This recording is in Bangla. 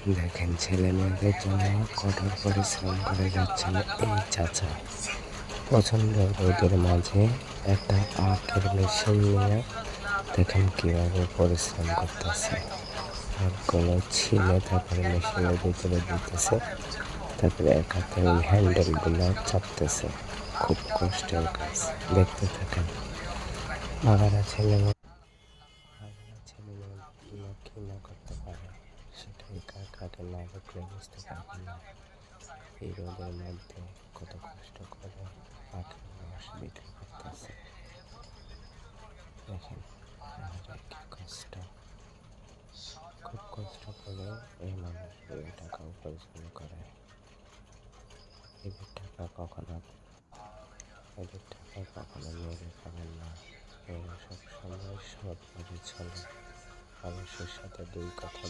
দেখেন ছেলে মেয়েদের জন্য কঠোর পরিশ্রম করে যাচ্ছেন এই চাচা। প্রচণ্ড রোদের মাঝে একটা আখের মেশিন নিয়ে দেখেন কিভাবে পরিশ্রম করতেছে। আখগুলো ছিলে তারপরে মেশিনের ভিতরে দিতেছে, তারপরে এক হাতে ওই হ্যান্ডেলগুলো চাপতেছে। খুব কষ্টের কাজ, দেখতে থাকেন। বাবারা ছেলে মেয়েগুলো কি না করতে পারে সেটাই কাকে না দেখলে বুঝতে পারবেন না। এই রোদের মধ্যে কত কষ্ট করে আখের রস বিক্রি করতেছে। দেখেন কি কষ্ট, খুব কষ্ট করে এই মানুষগুলো টাকা উপার্জন করে। এদের টাকা কখনো মেরে খাবেন না। এরা সবসময় সৎভাবে চলে, মানুষের সাথে দুই কথা